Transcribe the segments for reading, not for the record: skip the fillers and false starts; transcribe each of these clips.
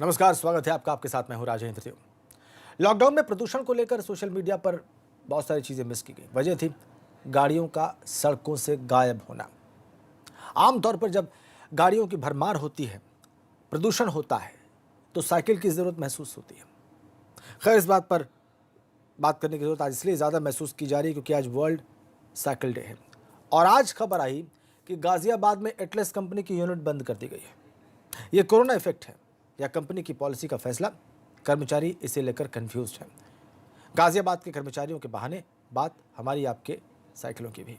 नमस्कार, स्वागत है आपका। आपके साथ मैं हूं राजेंद्र देव। लॉकडाउन में प्रदूषण को लेकर सोशल मीडिया पर बहुत सारी चीजें मिस की गई। वजह थी गाड़ियों का सड़कों से गायब होना। आमतौर पर जब गाड़ियों की भरमार होती है, प्रदूषण होता है, तो साइकिल की जरूरत महसूस होती है। खैर, इस बात पर बात करने की जरूरत आज इसलिए ज़्यादा महसूस की जा रही है क्योंकि आज वर्ल्ड साइकिल डे है। और आज खबर आई कि गाजियाबाद में एटलस कंपनी की यूनिट बंद कर दी गई है। ये कोरोना इफेक्ट है या कंपनी की पॉलिसी का फैसला? कर्मचारी इसे लेकर कंफ्यूज्ड हैं। गाजियाबाद के कर्मचारियों के बहाने बात हमारी आपके साइकिलों की भी।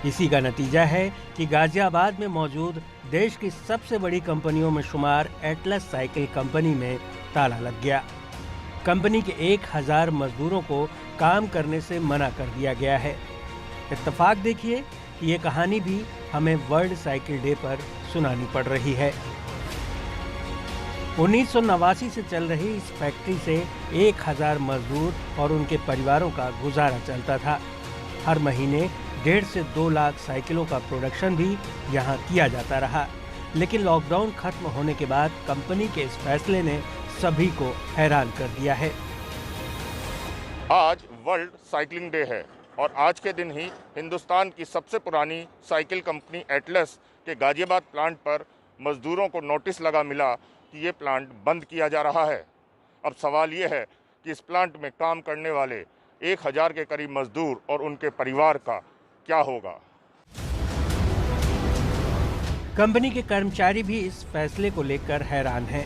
इसी का नतीजा है कि गाजियाबाद में मौजूद देश की सबसे बड़ी कंपनियों में शुमार एटलस साइकिल कंपनी में ताला लग गया। कंपनी के 1000 मजदूरों को काम करने से मना कर दिया गया है। इत्तेफाक देखिए कि ये कहानी भी हमें वर्ल्ड साइकिल डे पर सुनानी पड़ रही है। 1989 से चल रही इस फैक्ट्री से 1000 मजदूर और उनके परिवारों का गुजारा चलता था। हर महीने 1.5 से 2 लाख साइकिलों का प्रोडक्शन भी यहाँ किया जाता रहा। लेकिन लॉकडाउन खत्म होने के बाद कंपनी के इस फैसले ने सभी को हैरान कर दिया है। आज वर्ल्ड साइकिलिंग डे है और आज के दिन ही हिंदुस्तान की सबसे पुरानी साइकिल कंपनी एटलस के गाजियाबाद प्लांट पर मजदूरों को नोटिस लगा मिला कि ये प्लांट बंद किया जा रहा है। अब सवाल ये है कि इस प्लांट में काम करने वाले 1000 के करीब मजदूर और उनके परिवार का क्या होगा। कंपनी के कर्मचारी भी इस फैसले को लेकर हैरान हैं।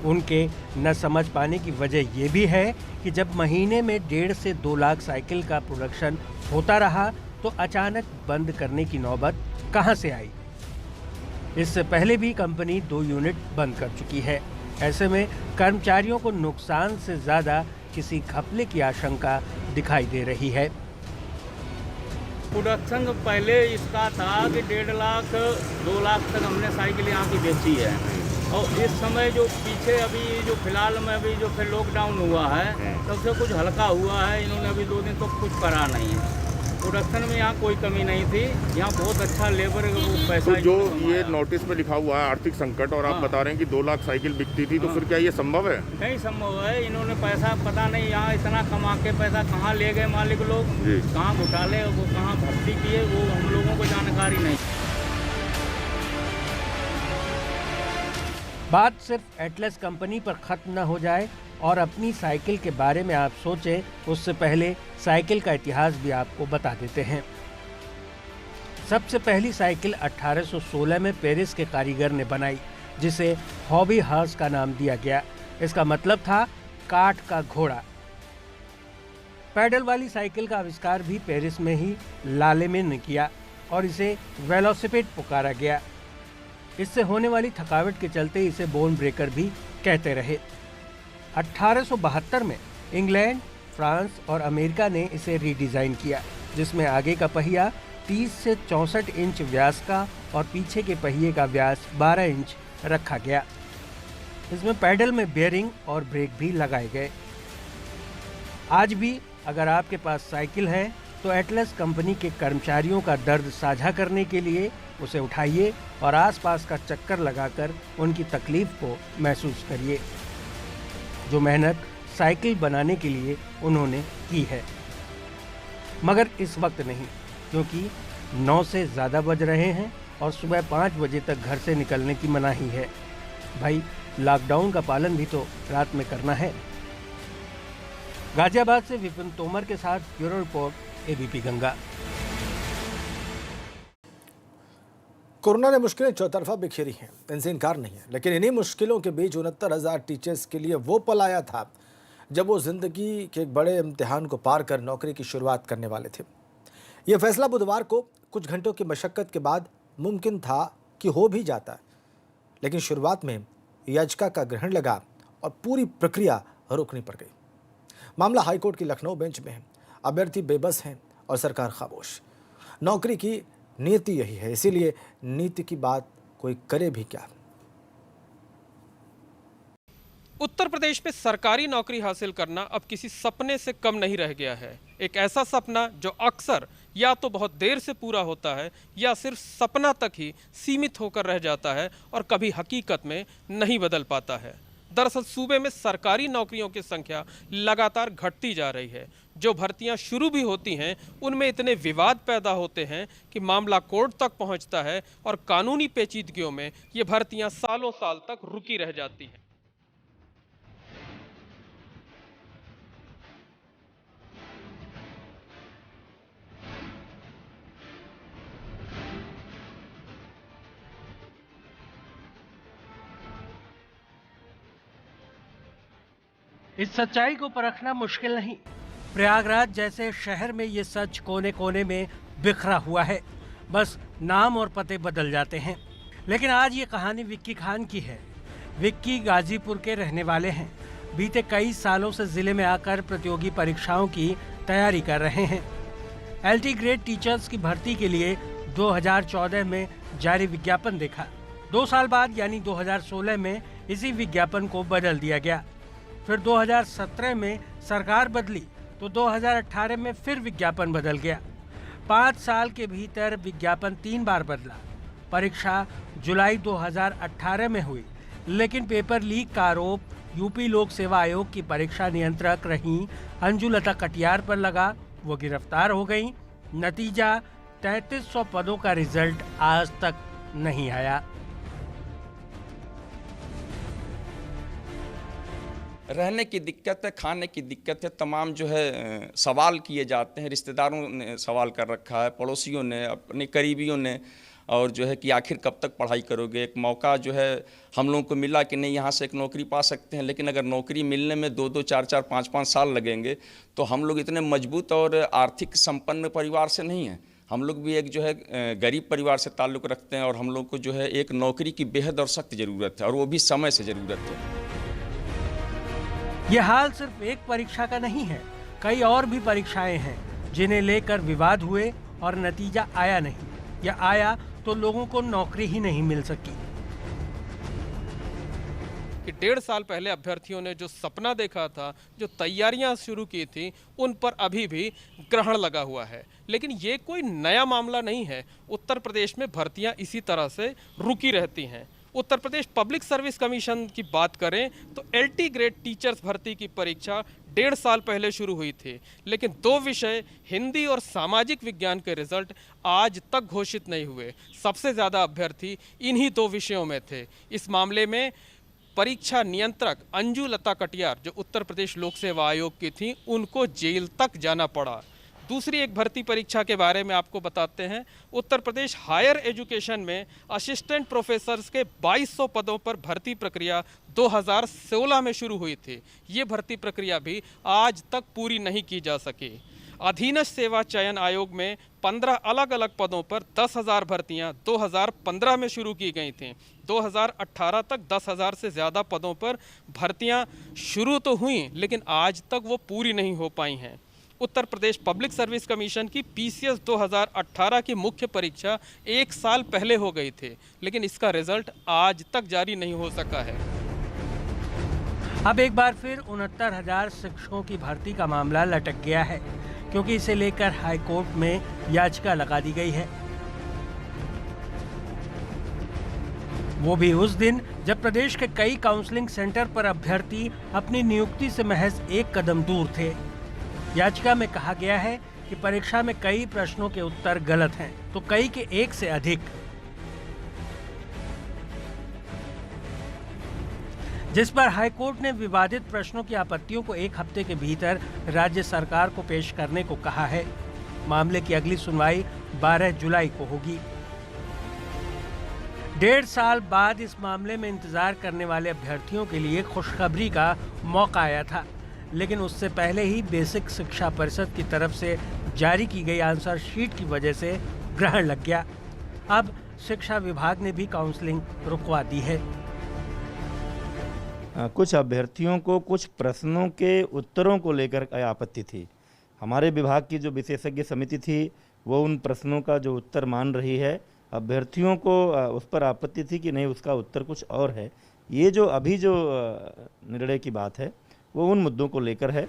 उनके न समझ पाने की वजह ये भी है कि जब महीने में 1.5 से 2 लाख साइकिल का प्रोडक्शन होता रहा तो अचानक बंद करने की नौबत कहां से आई। इससे पहले भी कंपनी 2 यूनिट बंद कर चुकी है। ऐसे में कर्मचारियों को नुकसान से ज्यादा किसी घपले की आशंका दिखाई दे रही है। प्रोडक्शन पहले इसका था कि 1.5 लाख 2 लाख तक हमने साइकिल यहाँ की बेची है। और इस समय जो पीछे अभी जो फिलहाल में अभी जो फिर लॉकडाउन हुआ है तब से कुछ हल्का हुआ है। इन्होंने अभी 2 दिन तो कुछ करा नहीं है। प्रोडक्शन में यहाँ कोई कमी नहीं थी। यहाँ बहुत अच्छा लेबर पैसा तो जो ये नोटिस में लिखा हुआ है आर्थिक संकट और आप बता रहे हैं कि 2 लाख साइकिल बिकती थी, तो फिर क्या ये संभव है? नहीं संभव है। इन्होंने पैसा पता नहीं यहाँ इतना कमा के पैसा कहाँ ले गए मालिक लोग, कहाँ घोटाले वो कहाँ भर्ती किए वो हम लोगों को जानकारी नहीं। बात सिर्फ एटलस कंपनी पर खत्म न हो जाए और अपनी साइकिल के बारे में आप सोचें, उससे पहले साइकिल का इतिहास भी आपको बता देते हैं। सबसे पहली साइकिल 1816 में पेरिस के कारीगर ने बनाई, जिसे हॉबी हॉर्स का नाम दिया गया। इसका मतलब था काठ का घोड़ा। पैडल वाली साइकिल का आविष्कार भी पेरिस में ही लालेमिन ने किया और इसे वेलोसिपेड पुकारा गया। इससे होने वाली थकावट के चलते इसे बोन ब्रेकर भी कहते रहे। 1872 में इंग्लैंड, फ्रांस और अमेरिका ने इसे रीडिज़ाइन किया, जिसमें आगे का पहिया 30 से 64 इंच व्यास का और पीछे के पहिए का व्यास 12 इंच रखा गया। इसमें पैडल में बेयरिंग और ब्रेक भी लगाए गए। आज भी अगर आपके पास साइकिल है तो एटलस कंपनी के कर्मचारियों का दर्द साझा करने के लिए उसे उठाइए और आसपास का चक्कर लगाकर उनकी तकलीफ को महसूस करिए। जो मेहनत साइकिल बनाने के लिए उन्होंने की है। मगर इस वक्त नहीं, क्योंकि 9 से ज़्यादा बज रहे हैं और सुबह 5 बजे तक घर से निकलने की मनाही है। भाई, लॉकडाउन का पालन भी तो रात में करना है। गाजियाबाद से विपिन तोमर के साथ bureau report, ABP Ganga. Corona ने मुश्किलें चौतरफा बिखेरी हैं, इनसे इनकार नहीं है, लेकिन इन्हीं मुश्किलों के बीच 69,000 टीचर्स के लिए वो पल आया था जब वो जिंदगी के एक बड़े इम्तिहान को पार कर नौकरी की शुरुआत करने वाले थे। ये फैसला बुधवार को कुछ घंटों की मशक्कत के बाद मुमकिन था कि हो भी जाता, लेकिन शुरुआत में याचिका का ग्रहण लगा और पूरी प्रक्रिया रोकनी पड़ गई। मामला हाईकोर्ट की लखनऊ बेंच में है। अभ्यर्थी बेबस हैं और सरकार खामोश। नौकरी की नीति यही है, इसीलिए नीति की बात कोई करे भी क्या। उत्तर प्रदेश में सरकारी नौकरी हासिल करना अब किसी सपने से कम नहीं रह गया है। एक ऐसा सपना जो अक्सर या तो बहुत देर से पूरा होता है या सिर्फ सपना तक ही सीमित होकर रह जाता है और कभी हकीकत में नहीं बदल पाता है। दरअसल सूबे में सरकारी नौकरियों की संख्या लगातार घटती जा रही है। जो भर्तियां शुरू भी होती हैं उनमें इतने विवाद पैदा होते हैं कि मामला कोर्ट तक पहुंचता है और कानूनी पेचीदगियों में ये भर्तियां सालों साल तक रुकी रह जाती हैं। इस सच्चाई को परखना मुश्किल नहीं। प्रयागराज जैसे शहर में ये सच कोने कोने में बिखरा हुआ है, बस नाम और पते बदल जाते हैं। लेकिन आज ये कहानी विक्की खान की है। विक्की गाजीपुर के रहने वाले हैं। बीते कई सालों से जिले में आकर प्रतियोगी परीक्षाओं की तैयारी कर रहे हैं। एलटी ग्रेड टीचर्स की भर्ती के लिए 2014 में जारी विज्ञापन देखा। 2 साल बाद यानी 2016 में इसी विज्ञापन को बदल दिया गया। फिर 2017 में सरकार बदली तो 2018 में फिर विज्ञापन बदल गया। 5 साल के भीतर विज्ञापन 3 बार बदला। परीक्षा जुलाई 2018 में हुई, लेकिन पेपर लीक का आरोप यूपी लोक सेवा आयोग की परीक्षा नियंत्रक रही अंजुलता कटियार पर लगा। वो गिरफ्तार हो गई। नतीजा 3300 पदों का रिजल्ट आज तक नहीं आया। रहने की दिक्कत है, खाने की दिक्कत है, तमाम जो है सवाल किए जाते हैं। रिश्तेदारों ने सवाल कर रखा है, पड़ोसियों ने, अपने करीबियों ने, और जो है कि आखिर कब तक पढ़ाई करोगे। एक मौका जो है हम लोगों को मिला कि नहीं यहाँ से एक नौकरी पा सकते हैं, लेकिन अगर नौकरी मिलने में 2-2, 4-4, 5-5 साल लगेंगे तो हम लोग इतने मजबूत और आर्थिक संपन्न परिवार से नहीं हैं। हम लोग भी एक जो है गरीब परिवार से ताल्लुक़ रखते हैं और हम लोग को जो है एक नौकरी की बेहद और सख्त ज़रूरत है, और वो भी समय से ज़रूरत है। ये हाल सिर्फ एक परीक्षा का नहीं है, कई और भी परीक्षाएं हैं जिन्हें लेकर विवाद हुए और नतीजा आया नहीं, या आया तो लोगों को नौकरी ही नहीं मिल सकी। कि 1.5 साल पहले अभ्यर्थियों ने जो सपना देखा था, जो तैयारियां शुरू की थी, उन पर अभी भी ग्रहण लगा हुआ है। लेकिन ये कोई नया मामला नहीं है। उत्तर प्रदेश में भर्तियां इसी तरह से रुकी रहती हैं। Uttar Pradesh public service commission की बात करें तो एलटी ग्रेड टीचर्स भर्ती की परीक्षा 1.5 साल पहले शुरू हुई थी, लेकिन 2 विषय हिंदी और सामाजिक विज्ञान के रिजल्ट आज तक घोषित नहीं हुए। सबसे ज़्यादा अभ्यर्थी इन्हीं 2 विषयों में थे। इस मामले में परीक्षा नियंत्रक अंजुलता कटियार, जो उत्तर प्रदेश लोक सेवा आयोग की थी, उनको जेल तक जाना पड़ा। दूसरी एक भर्ती परीक्षा के बारे में आपको बताते हैं। उत्तर प्रदेश हायर एजुकेशन में असिस्टेंट प्रोफेसर्स के 2200 पदों पर भर्ती प्रक्रिया 2016 में शुरू हुई थी। ये भर्ती प्रक्रिया भी आज तक पूरी नहीं की जा सकी। अधीनस्थ सेवा चयन आयोग में 15 अलग अलग पदों पर 10,000 भर्तियां 2015 में शुरू की गई थीं। 2018 तक 10,000 से ज़्यादा पदों पर भर्तियां शुरू तो हुई, लेकिन आज तक वो पूरी नहीं हो पाई हैं। Uttar Pradesh public service commission की पीसीएस 2018 की मुख्य परीक्षा 1 साल पहले हो गई थी, लेकिन इसका रिजल्ट आज तक जारी नहीं हो सका है। अब एक बार फिर 69,000 शिक्षकों की भर्ती का मामला लटक गया है, क्योंकि इसे लेकर हाई कोर्ट में याचिका लगा दी गई है। वो भी उस दिन जब प्रदेश के कई काउंसलिंग सेंटर पर अभ्यर्थी अपनी नियुक्ति से महज एक कदम दूर थे। याचिका में कहा गया है कि परीक्षा में कई प्रश्नों के उत्तर गलत हैं, तो कई के एक से अधिक, जिस पर हाईकोर्ट ने विवादित प्रश्नों की आपत्तियों को एक हफ्ते के भीतर राज्य सरकार को पेश करने को कहा है। मामले की अगली सुनवाई 12 जुलाई को होगी। 1.5 साल बाद इस मामले में इंतजार करने वाले अभ्यर्थियों के लिए खुशखबरी का मौका आया था, लेकिन उससे पहले ही बेसिक शिक्षा परिषद की तरफ से जारी की गई आंसर शीट की वजह से ग्रहण लग गया। अब शिक्षा विभाग ने भी काउंसलिंग रुकवा दी है। कुछ अभ्यर्थियों को कुछ प्रश्नों के उत्तरों को लेकर आपत्ति थी। हमारे विभाग की जो विशेषज्ञ समिति थी वो उन प्रश्नों का जो उत्तर मान रही है। अभ्यर्थियों को उस पर आपत्ति थी कि नहीं, उसका उत्तर कुछ और है। ये जो अभी जो निर्णय की बात है वो उन मुद्दों को लेकर है।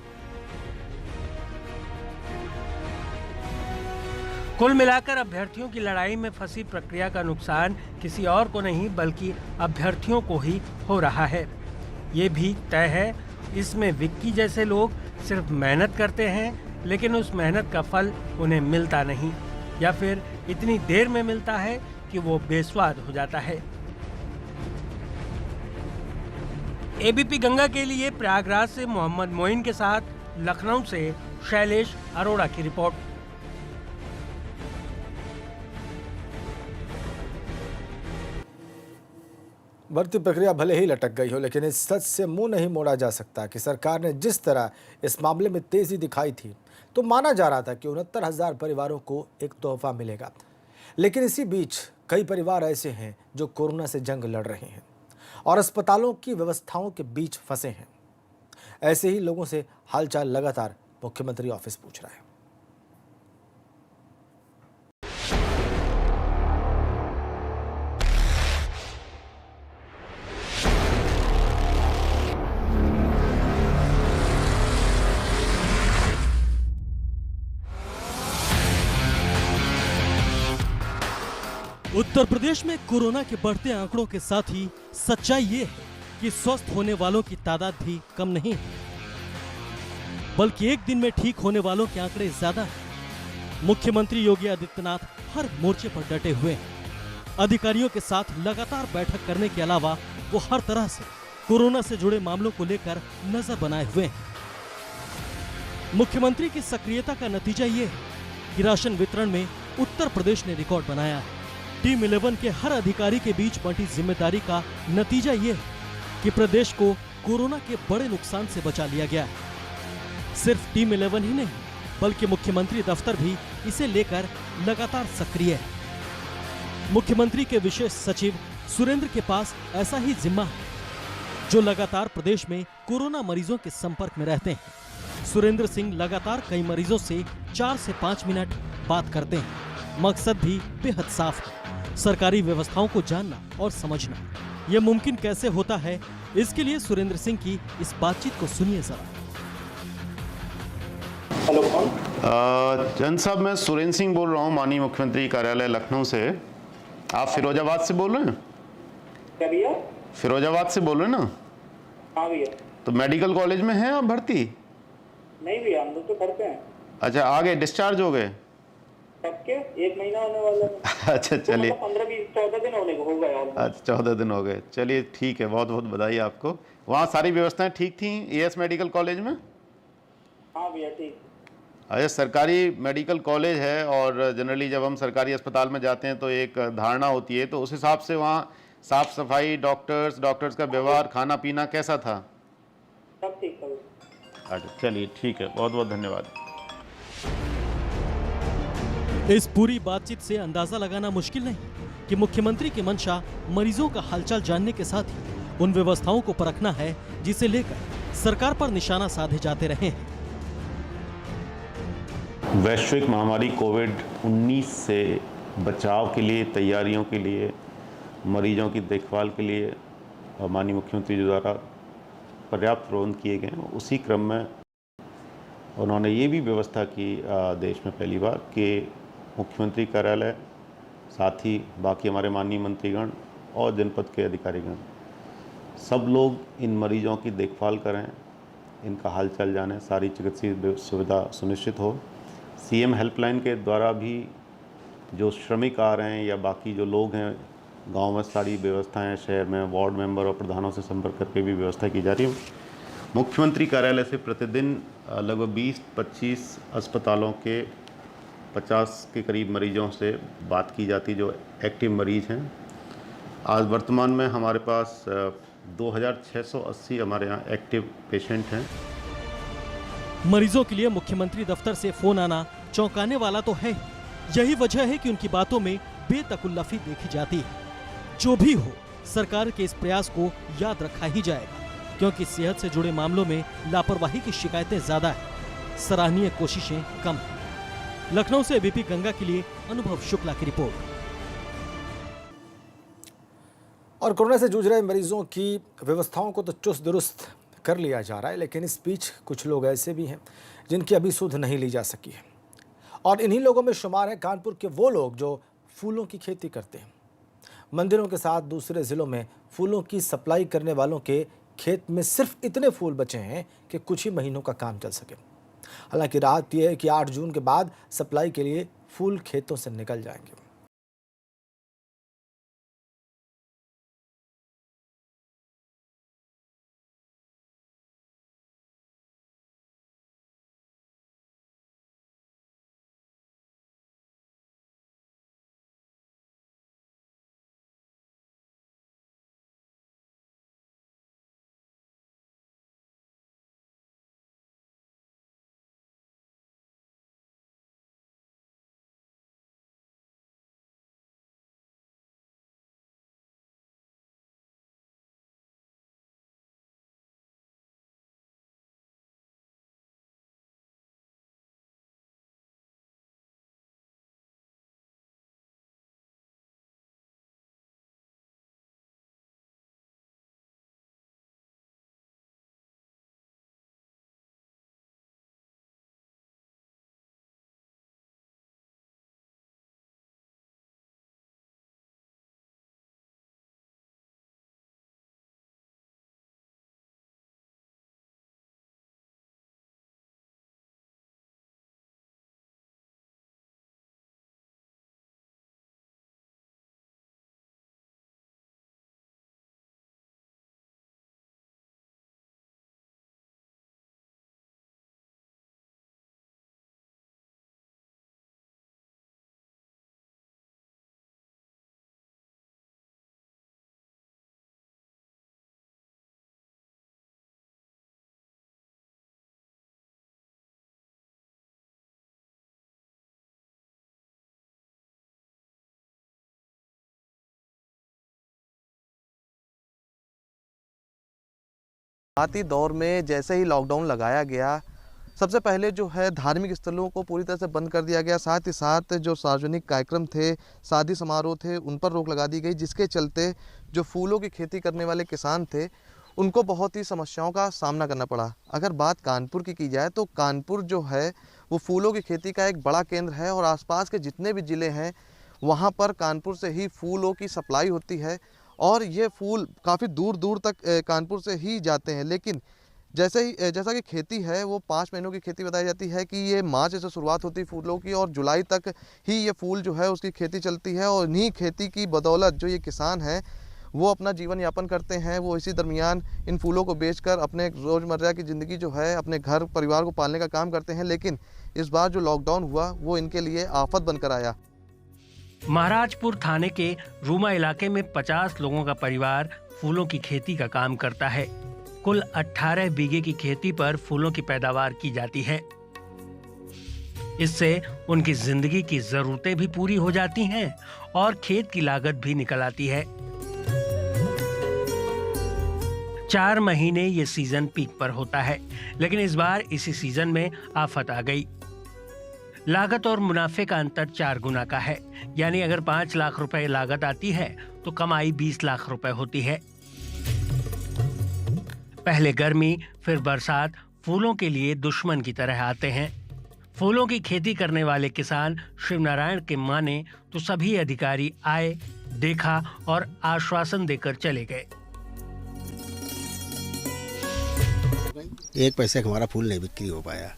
कुल मिलाकर अभ्यर्थियों की लड़ाई में फंसी प्रक्रिया का नुकसान किसी और को नहीं बल्कि अभ्यर्थियों को ही हो रहा है। ये भी तय है, इसमें विक्की जैसे लोग सिर्फ मेहनत करते हैं, लेकिन उस मेहनत का फल उन्हें मिलता नहीं, या फिर इतनी देर में मिलता है कि वो बेस्वाद हो जाता है। एबीपी गंगा के लिए प्रयागराज से मोहम्मद मोइन के साथ लखनऊ से शैलेश अरोड़ा की रिपोर्ट। भर्ती प्रक्रिया भले ही लटक गई हो, लेकिन इस सच से मुंह नहीं मोड़ा जा सकता कि सरकार ने जिस तरह इस मामले में तेजी दिखाई थी तो माना जा रहा था कि 69,000 परिवारों को एक तोहफा मिलेगा। लेकिन इसी बीच कई परिवार ऐसे हैं जो कोरोना से जंग लड़ रहे हैं और अस्पतालों की व्यवस्थाओं के बीच फंसे हैं। ऐसे ही लोगों से हालचाल लगातार मुख्यमंत्री ऑफिस पूछ रहा है। उत्तर प्रदेश में कोरोना के बढ़ते आंकड़ों के साथ ही सच्चाई ये है कि स्वस्थ होने वालों की तादाद भी कम नहीं है, बल्कि एक दिन में ठीक होने वालों के आंकड़े ज्यादा हैं। मुख्यमंत्री योगी आदित्यनाथ हर मोर्चे पर डटे हुए हैं। अधिकारियों के साथ लगातार बैठक करने के अलावा वो हर तरह से कोरोना से जुड़े मामलों को लेकर नजर बनाए हुए हैं। मुख्यमंत्री की सक्रियता का नतीजा ये है कि राशन वितरण में उत्तर प्रदेश ने रिकॉर्ड बनाया है। टीम 11 के हर अधिकारी के बीच बंटी जिम्मेदारी का नतीजा ये है कि प्रदेश को कोरोना के बड़े नुकसान से बचा लिया गया है। सिर्फ टीम 11 ही नहीं, बल्कि मुख्यमंत्री दफ्तर भी इसे लेकर लगातार सक्रिय है। मुख्यमंत्री के विशेष सचिव सुरेंद्र के पास ऐसा ही जिम्मा है, जो लगातार प्रदेश में कोरोना मरीजों के संपर्क में रहते हैं। सुरेंद्र सिंह लगातार कई मरीजों से 4 से 5 मिनट बात करते हैं। मकसद भी बेहद साफ है, सरकारी व्यवस्थाओं को जानना और समझना। यह मुमकिन कैसे होता है, इसके लिए सुरेंद्र सिंह की इस बातचीत को सुनिए जरा। हेलो कौन? जन साहब, मैं सुरेंद्र सिंह बोल रहा हूँ, माननीय मुख्यमंत्री कार्यालय लखनऊ से। आप फिरोजाबाद से बोल रहे हैं? क्या भैया? फिरोजाबाद से बोल रहे हैं ना? हाँ भैया। तो मेडिकल कॉलेज में हैं आप भर्ती? नहीं भैया, हम लोग तो घर पे हैं। अच्छा, आ गए, डिस्चार्ज हो गए? कब के? 1 महीना होने वाला है। अच्छा, चलिए। 14 दिन होने को हो गए। अच्छा, 14 दिन हो गए। चलिए ठीक है, बहुत बहुत बधाई आपको। वहाँ सारी व्यवस्थाएं ठीक थी एएस मेडिकल कॉलेज में? हाँ भैया, ठीक। अच्छा, सरकारी मेडिकल कॉलेज है और जनरली जब हम सरकारी अस्पताल में जाते हैं तो एक धारणा होती है, तो उस हिसाब से वहाँ साफ सफाई, डॉक्टर्स का व्यवहार, खाना पीना कैसा था? सब ठीक था। अच्छा, चलिए ठीक है, बहुत बहुत धन्यवाद। इस पूरी बातचीत से अंदाजा लगाना मुश्किल नहीं कि मुख्यमंत्री की मंशा मरीजों का हालचाल जानने के साथ ही उन व्यवस्थाओं को परखना है जिसे लेकर सरकार पर निशाना साधे जाते रहे हैं। वैश्विक महामारी कोविड-19 से बचाव के लिए, तैयारियों के लिए, मरीजों की देखभाल के लिए माननीय मुख्यमंत्री जी द्वारा पर्याप्त प्रबंध किए गए हैं। उसी क्रम में उन्होंने ये भी व्यवस्था की देश में पहली बार कि मुख्यमंत्री कार्यालय, साथ ही बाकी हमारे माननीय मंत्रीगण और जनपद के अधिकारीगण सब लोग इन मरीजों की देखभाल करें, इनका हालचाल जाने, सारी चिकित्सीय सुविधा सुनिश्चित हो। सीएम हेल्पलाइन के द्वारा भी जो श्रमिक आ रहे हैं या बाकी जो लोग हैं गांव में, सारी व्यवस्थाएं शहर में वार्ड मेंबर और प्रधानों से संपर्क करके भी व्यवस्था की जा रही है। मुख्यमंत्री कार्यालय से प्रतिदिन लगभग 20-25 अस्पतालों के 50 के करीब मरीजों से बात की जाती जो एक्टिव मरीज हैं। आज वर्तमान में हमारे पास 2680 हमारे यहाँ एक्टिव पेशेंट हैं। मरीजों के लिए मुख्यमंत्री दफ्तर से फोन आना चौंकाने वाला तो है। यही वजह है कि उनकी बातों में बेतकल्लुफी देखी जाती है। जो भी हो, सरकार के इस प्रयास को याद रखा ही जाएगा, क्योंकि सेहत से जुड़े मामलों में लापरवाही की शिकायतें ज्यादा है, सराहनीय कोशिशें कम है। लखनऊ से एबीपी गंगा के लिए अनुभव शुक्ला की रिपोर्ट। और कोरोना से जूझ रहे मरीजों की व्यवस्थाओं को तो चुस्त दुरुस्त कर लिया जा रहा है, लेकिन इस बीच कुछ लोग ऐसे भी हैं जिनकी अभी सुध नहीं ली जा सकी है। और इन्हीं लोगों में शुमार है कानपुर के वो लोग जो फूलों की खेती करते हैं। मंदिरों के साथ दूसरे जिलों में फूलों की सप्लाई करने वालों के खेत में सिर्फ इतने फूल बचे हैं कि कुछ ही महीनों का काम चल सके। हालांकि राहत यह है कि 8 जून के बाद सप्लाई के लिए फूल खेतों से निकल जाएंगे। शुरुआती दौर में जैसे ही लॉकडाउन लगाया गया, सबसे पहले जो है धार्मिक स्थलों को पूरी तरह से बंद कर दिया गया। साथ ही साथ जो सार्वजनिक कार्यक्रम थे, शादी समारोह थे, उन पर रोक लगा दी गई, जिसके चलते जो फूलों की खेती करने वाले किसान थे उनको बहुत ही समस्याओं का सामना करना पड़ा। अगर बात कानपुर की जाए तो कानपुर जो है वो फूलों की खेती का एक बड़ा केंद्र है और आसपास के जितने भी ज़िले हैं वहाँ पर कानपुर से ही फूलों की सप्लाई होती है और ये फूल काफ़ी दूर दूर तक कानपुर से ही जाते हैं। लेकिन जैसा कि खेती है वो 5 महीनों की खेती बताई जाती है कि ये मार्च से शुरुआत होती है फूलों की और जुलाई तक ही ये फूल जो है उसकी खेती चलती है। और इन्हीं खेती की बदौलत जो ये किसान हैं वो अपना जीवन यापन करते हैं। वो इसी दरमियान इन फूलों को बेचकर अपने रोज़मर्रा की ज़िंदगी जो है अपने घर परिवार को पालने का काम करते हैं। लेकिन इस बार जो लॉकडाउन हुआ वो इनके लिए आफत बनकर आया। महाराजपुर थाने के रूमा इलाके में 50 लोगों का परिवार फूलों की खेती का काम करता है। कुल 18 बीघे की खेती पर फूलों की पैदावार की जाती है। इससे उनकी जिंदगी की जरूरतें भी पूरी हो जाती हैं और खेत की लागत भी निकल आती है। 4 महीने ये सीजन पीक पर होता है, लेकिन इस बार इसी सीजन में आफत आ गई। लागत और मुनाफे का अंतर 4 गुना का है, यानी अगर 5 लाख रुपए लागत आती है तो कमाई 20 लाख रुपए होती है। पहले गर्मी फिर बरसात फूलों के लिए दुश्मन की तरह आते हैं। फूलों की खेती करने वाले किसान शिवनारायण के माने तो सभी अधिकारी आए, देखा और आश्वासन देकर चले गए। एक पैसे का हमारा फूल नहीं बिक्री हो पाया।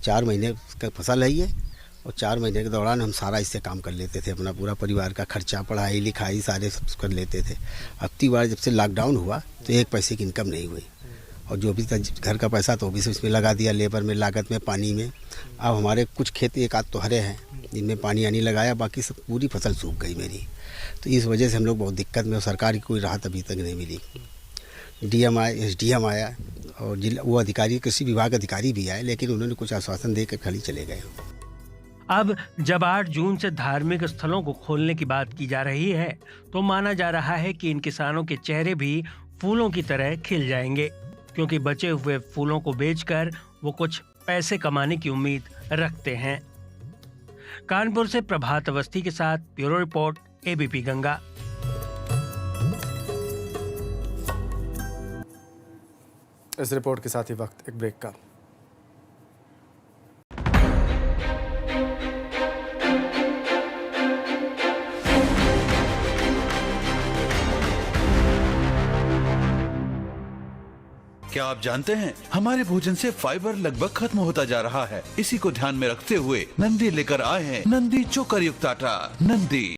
4 महीने का फसल है ये, और 4 महीने के दौरान हम सारा इससे काम कर लेते थे, अपना पूरा परिवार का खर्चा, पढ़ाई लिखाई सारे सब कर लेते थे। अब की बार जब से लॉकडाउन हुआ तो 1 पैसे की इनकम नहीं हुई, और जो भी घर का पैसा तो भी इसमें लगा दिया, लेबर में, लागत में, पानी में। अब हमारे कुछ खेत एक आध तो हरे हैं जिनमें पानी आनी लगाया, बाकी सब पूरी फसल सूख गई मेरी। तो इस वजह से हम लोग बहुत दिक्कत में, और सरकार की कोई राहत अभी तक नहीं मिली। DM आया, SDM आया, और वो अधिकारी, कृषि विभाग अधिकारी भी आए, लेकिन उन्होंने कुछ आश्वासन देकर खाली चले गए। अब जब 8 जून से धार्मिक स्थलों को खोलने की बात की जा रही है तो माना जा रहा है कि इन किसानों के चेहरे भी फूलों की तरह खिल जाएंगे, क्योंकि बचे हुए फूलों को बेचकर वो कुछ पैसे कमाने की उम्मीद रखते हैं। कानपुर से प्रभात अवस्थी के साथ ब्यूरो रिपोर्ट, ABP गंगा। इस रिपोर्ट के साथ ही वक्त एक ब्रेक का। क्या आप जानते हैं हमारे भोजन से फाइबर लगभग खत्म होता जा रहा है। इसी को ध्यान में रखते हुए नंदी लेकर आए हैं नंदी चोकर युक्त आटा। नंदी